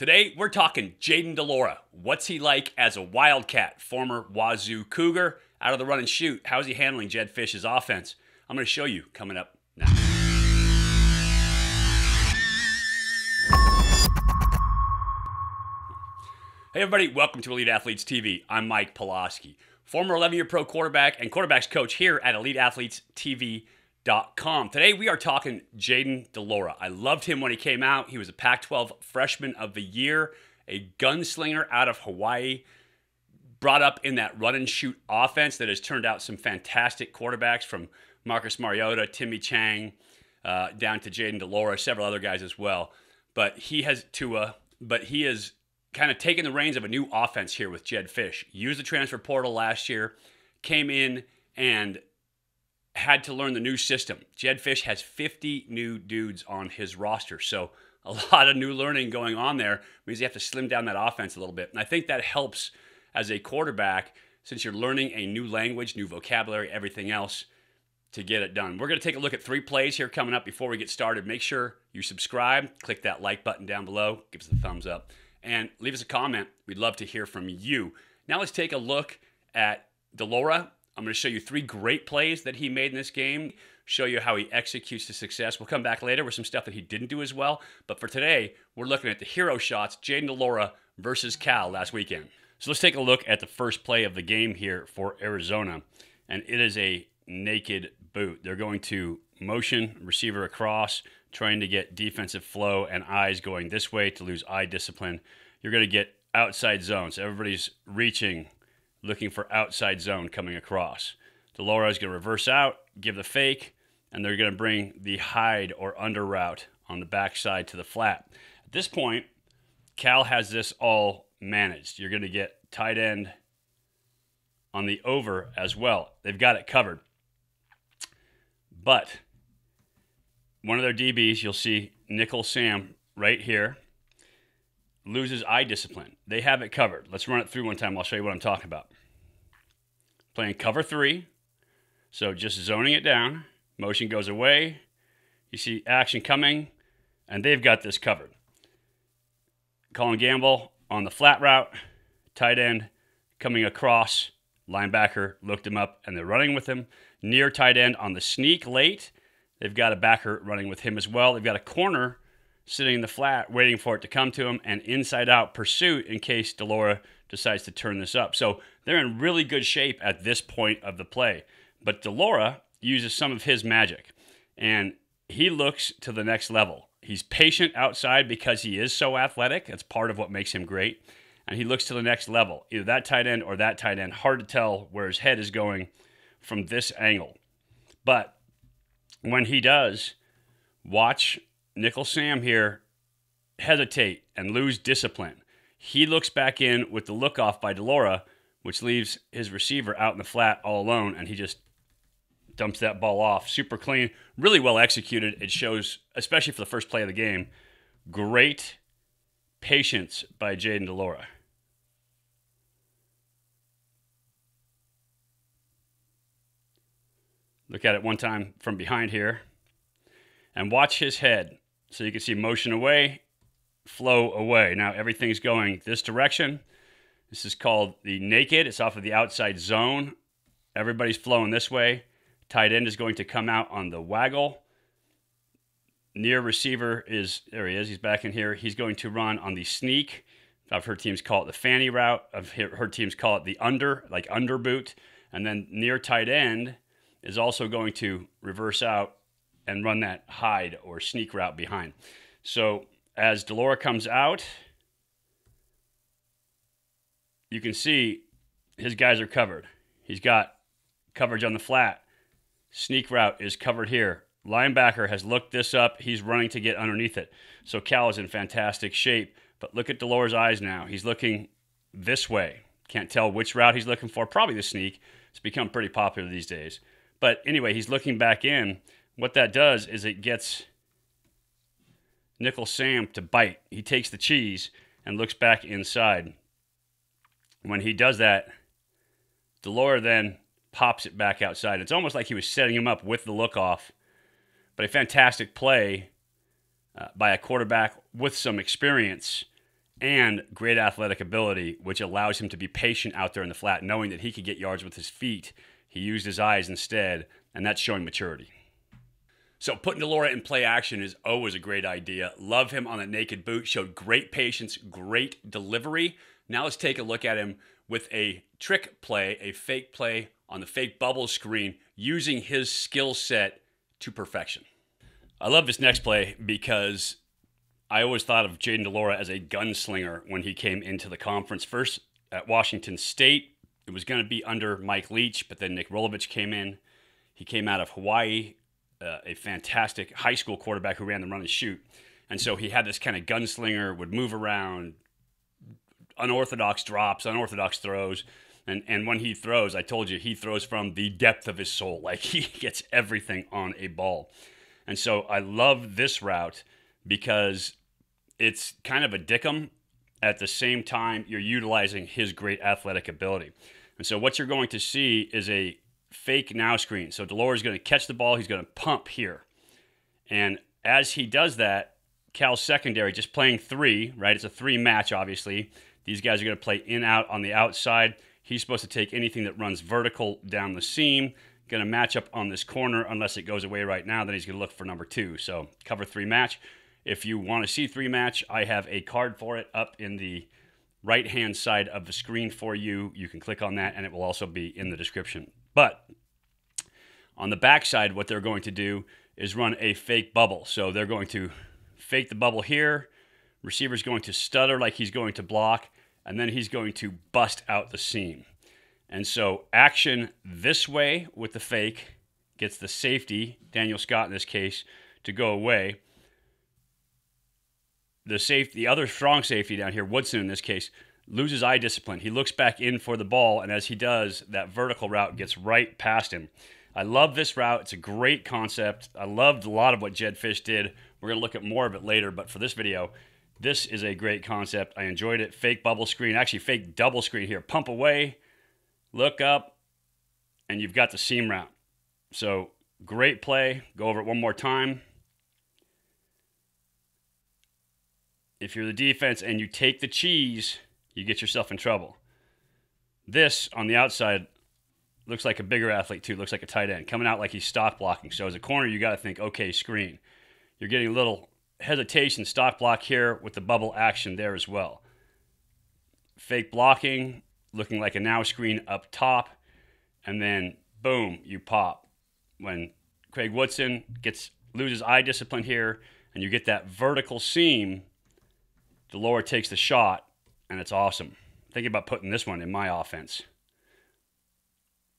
Today, we're talking Jayden DeLaura. What's he like as a Wildcat, former Wazoo Cougar? Out of the run and shoot, how's he handling Jedd Fisch's offense? I'm going to show you coming up now. Hey everybody, welcome to Elite Athletes TV. I'm Mike Pulaski, former 11-year pro quarterback and quarterbacks coach here at EliteAthletesTV.com. Today we are talking Jayden DeLaura. I loved him when he came out. He was a Pac-12 Freshman of the Year, a gunslinger out of Hawaii, brought up in that run and shoot offense that has turned out some fantastic quarterbacks from Marcus Mariota, Timmy Chang, down to Jayden DeLaura, several other guys as well. But he has kind of taken the reins of a new offense here with Jedd Fisch. Used the transfer portal last year, came in and had to learn the new system. Jedd Fisch has 50 new dudes on his roster, so a lot of new learning going on there. Means you have to slim down that offense a little bit. And I think that helps as a quarterback since you're learning a new language, new vocabulary, everything else to get it done. We're going to take a look at 3 plays here coming up before we get started. Make sure you subscribe, click that like button down below, give us a thumbs up, and leave us a comment. We'd love to hear from you. Now let's take a look at DeLaura. I'm going to show you 3 great plays that he made in this game, show you how he executes to success. We'll come back later with some stuff that he didn't do as well. But for today, we're looking at the hero shots, Jayden DeLaura versus Cal last weekend. So let's take a look at the first play of the game here for Arizona. And it is a naked boot. They're going to motion receiver across, trying to get defensive flow and eyes going this way to lose eye discipline. You're going to get outside zones. Everybody's reaching, looking for outside zone coming across. DeLaura is going to reverse out, give the fake, and they're going to bring the hide or under route on the backside to the flat. At this point, Cal has this all managed. You're going to get tight end on the over as well. They've got it covered. But one of their DBs, you'll see Nickel Sam right here, loses eye discipline. They have it covered. Let's run it through one time. I'll show you what I'm talking about. Playing cover 3. So just zoning it down. Motion goes away. You see action coming, and they've got this covered. Colin Gamble on the flat route. Tight end coming across. Linebacker looked him up, and they're running with him. Near tight end on the sneak late. They've got a backer running with him as well. They've got a corner sitting in the flat waiting for it to come to him, and inside-out pursuit in case DeLaura decides to turn this up. So they're in really good shape at this point of the play. But DeLaura uses some of his magic, and he looks to the next level. He's patient outside because he is so athletic. That's part of what makes him great. And he looks to the next level, either that tight end or that tight end. Hard to tell where his head is going from this angle. But when he does, watch Nickel Sam here hesitate and lose discipline. He looks back in with the look off by DeLaura, which leaves his receiver out in the flat all alone, and he just dumps that ball off. Super clean, really well executed. It shows, especially for the first play of the game, great patience by Jayden DeLaura. Look at it one time from behind here. And watch his head. So you can see motion away, flow away. Now everything's going this direction. This is called the naked. It's off of the outside zone. Everybody's flowing this way. Tight end is going to come out on the waggle. Near receiver is, there he is, he's back in here. He's going to run on the sneak. I've heard teams call it the fanny route. I've heard teams call it the under, like under boot. And then near tight end is also going to reverse out and run that hide or sneak route behind. So as DeLaura comes out, you can see his guys are covered. He's got coverage on the flat. Sneak route is covered here. Linebacker has looked this up. He's running to get underneath it. So Cal is in fantastic shape. But look at DeLaura's eyes now. He's looking this way. Can't tell which route he's looking for. Probably the sneak. It's become pretty popular these days. But anyway, he's looking back in. What that does is it gets Nickel Sam to bite. He takes the cheese and looks back inside. When he does that, DeLaura then pops it back outside. It's almost like he was setting him up with the look off. But a fantastic play by a quarterback with some experience and great athletic ability, which allows him to be patient out there in the flat, knowing that he could get yards with his feet. He used his eyes instead, and that's showing maturity. So putting DeLaura in play action is always a great idea. Love him on the naked boot. Showed great patience, great delivery. Now let's take a look at him with a trick play, a fake play on the fake bubble screen, using his skill set to perfection. I love this next play because I always thought of Jayden DeLaura as a gunslinger when he came into the conference. First at Washington State, it was going to be under Mike Leach, but then Nick Rolovich came in. He came out of Hawaii, a fantastic high school quarterback who ran the run and shoot. And so he had this kind of gunslinger, would move around, unorthodox drops, unorthodox throws. And when he throws, I told you, he throws from the depth of his soul. Like, he gets everything on a ball. And so I love this route because it's kind of a dickum. At the same time, you're utilizing his great athletic ability. And so what you're going to see is a fake now screen. So DeLaura is going to catch the ball. He's going to pump here. And as he does that, Cal's secondary just playing 3, right? It's a 3 match, obviously. These guys are going to play in, out on the outside. He's supposed to take anything that runs vertical down the seam. Going to match up on this corner unless it goes away right now. Then he's going to look for number 2. So cover 3 match. If you want to see 3 match, I have a card for it up in the right-hand side of the screen for you. You can click on that, and it will also be in the description. But on the backside, what they're going to do is run a fake bubble. So they're going to fake the bubble here. Receiver's going to stutter like he's going to block, and then he's going to bust out the seam. And so action this way with the fake gets the safety, Daniel Scott in this case, to go away. The other strong safety down here, Woodson in this case, loses eye discipline. He looks back in for the ball, and as he does, that vertical route gets right past him. I love this route. It's a great concept. I loved a lot of what Jedd Fisch did. We're going to look at more of it later, but for this video, this is a great concept. I enjoyed it. Fake bubble screen, actually fake double screen here. Pump away, look up, and you've got the seam route. So great play. Go over it one more time. If you're the defense and you take the cheese, you get yourself in trouble. This, on the outside, looks like a bigger athlete too. Looks like a tight end. Coming out like he's stock blocking. So as a corner, you got to think, okay, screen. You're getting a little hesitation, stock block here with the bubble action there as well. Fake blocking, looking like a now screen up top. And then, boom, you pop. When Craig Woodson loses eye discipline here, and you get that vertical seam, DeLaura takes the shot, and it's awesome. Thinking about putting this one in my offense.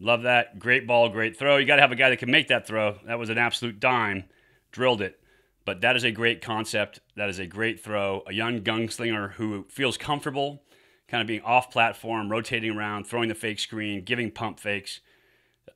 Love that. Great ball, great throw. You got to have a guy that can make that throw. That was an absolute dime. Drilled it. But that is a great concept. That is a great throw. A young gunslinger who feels comfortable kind of being off platform, rotating around, throwing the fake screen, giving pump fakes.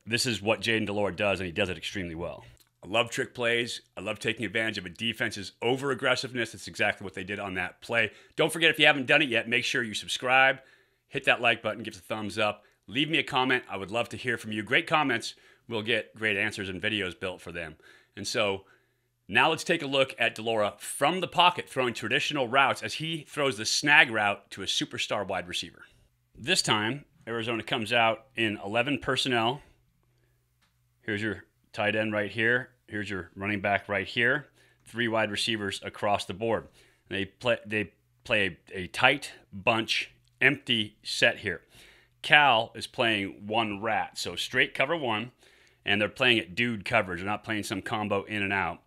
This is what Jayden DeLaura does, and he does it extremely well. I love trick plays. I love taking advantage of a defense's over-aggressiveness. That's exactly what they did on that play. Don't forget, if you haven't done it yet, make sure you subscribe, hit that like button, give us a thumbs up, leave me a comment. I would love to hear from you. Great comments will get great answers and videos built for them. And so now let's take a look at DeLaura from the pocket, throwing traditional routes as he throws the snag route to a superstar wide receiver. This time, Arizona comes out in 11 personnel. Here's your tight end right here. Here's your running back right here. 3 wide receivers across the board. They play a tight bunch, empty set here. Cal is playing one rat, so straight cover 1, and they're playing it dude coverage. They're not playing some combo in and out.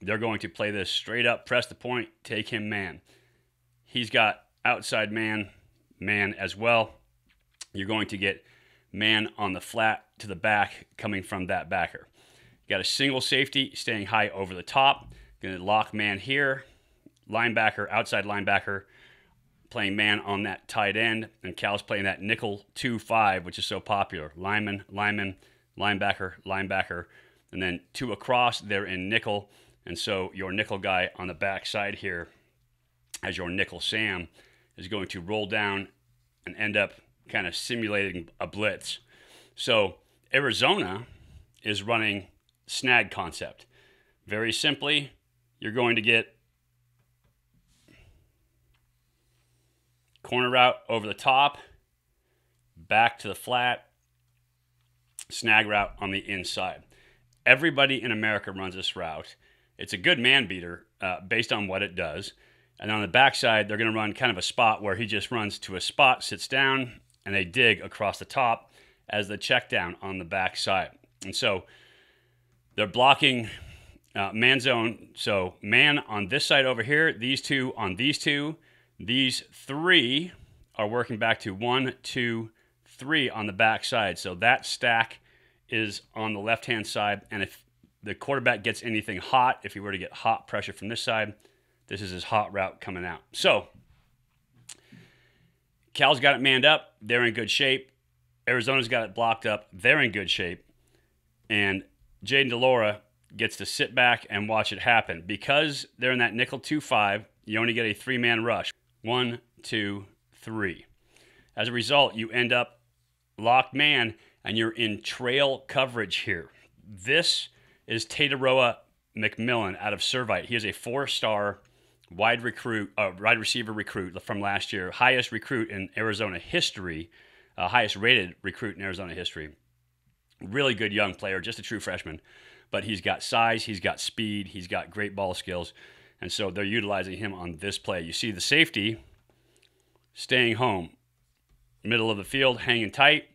They're going to play this straight up, press the point, take him man. He's got outside man as well. You're going to get man on the flat to the back coming from that backer. Got a single safety staying high over the top. Going to lock man here. Linebacker, outside linebacker, playing man on that tight end. And Cal's playing that nickel 2-5, which is so popular. Lineman, linebacker. And then 2 across, they're in nickel. And so your nickel guy on the back side here, as your nickel Sam, is going to roll down and end up kind of simulating a blitz. So Arizona is running snag concept. Very simply, you're going to get corner route over the top, back to the flat, snag route on the inside. Everybody in America runs this route. It's a good man beater based on what it does. And on the backside, they're going to run kind of a spot where he just runs to a spot, sits down, and they dig across the top as the check down on the backside. And so they're blocking man zone. So man on this side over here, these two on these two. These three are working back to 1, 2, 3 on the backside. So that stack is on the left-hand side. And if the quarterback gets anything hot, if he were to get hot pressure from this side, this is his hot route coming out. So Cal's got it manned up. They're in good shape. Arizona's got it blocked up. They're in good shape. And Jayden DeLaura gets to sit back and watch it happen. Because they're in that nickel 2-5, you only get a 3-man rush. 1, 2, 3. As a result, you end up locked man, and you're in trail coverage here. This is Tataroa McMillan out of Servite. He is a 4-star wide receiver recruit from last year. Highest recruit in Arizona history. Highest rated recruit in Arizona history. Really good young player, just a true freshman. But he's got size, he's got speed, he's got great ball skills. And so they're utilizing him on this play. You see the safety staying home. Middle of the field, hanging tight.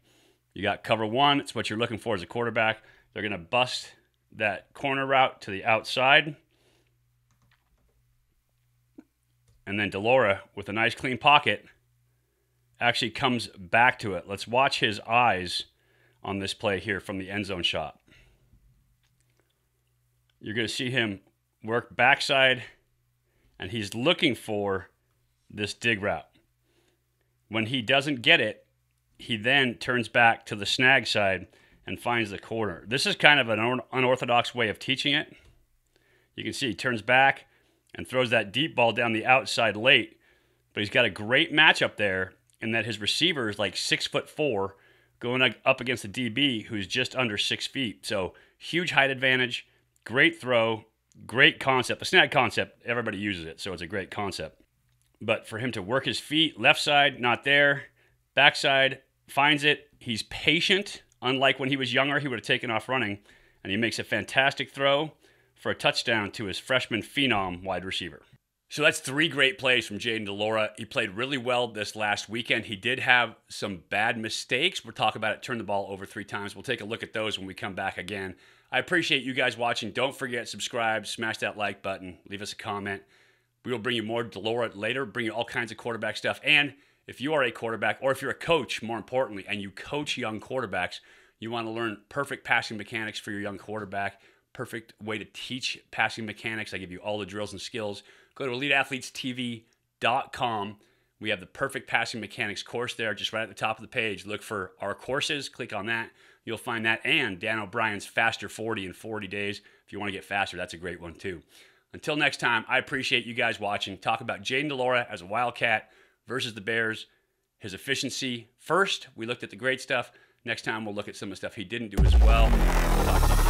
You got cover 1. It's what you're looking for as a quarterback. They're going to bust that corner route to the outside. And then DeLaura, with a nice clean pocket, actually comes back to it. Let's watch his eyes on this play here from the end zone shot. You're going to see him work backside, and he's looking for this dig route. When he doesn't get it, he then turns back to the snag side and finds the corner. This is kind of an unorthodox way of teaching it. You can see he turns back and throws that deep ball down the outside late, but he's got a great matchup there in that his receiver is like 6'4", going up against the DB who's just under 6 feet. So huge height advantage, great throw, great concept. The snag concept, everybody uses it, so it's a great concept. But for him to work his feet, left side, not there, backside, finds it. He's patient. Unlike when he was younger, he would have taken off running, and he makes a fantastic throw for a touchdown to his freshman phenom wide receiver. So that's 3 great plays from Jayden DeLaura. He played really well this last weekend. He did have some bad mistakes. We'll talk about it, turn the ball over 3 times. We'll take a look at those when we come back again. I appreciate you guys watching. Don't forget, subscribe, smash that like button, leave us a comment. We will bring you more DeLaura later, bring you all kinds of quarterback stuff. And if you are a quarterback, or if you're a coach, more importantly, and you coach young quarterbacks, you want to learn perfect passing mechanics for your young quarterback, perfect way to teach passing mechanics. I give you all the drills and skills. Go to EliteAthletesTV.com. We have the perfect passing mechanics course there, just right at the top of the page. Look for our courses. Click on that. You'll find that, and Dan O'Brien's Faster 40 in 40 days. If you want to get faster, that's a great one too. Until next time, I appreciate you guys watching. Talk about Jayden DeLaura as a Wildcat versus the Bears. His efficiency first. We looked at the great stuff. Next time, we'll look at some of the stuff he didn't do as well. Talk to you.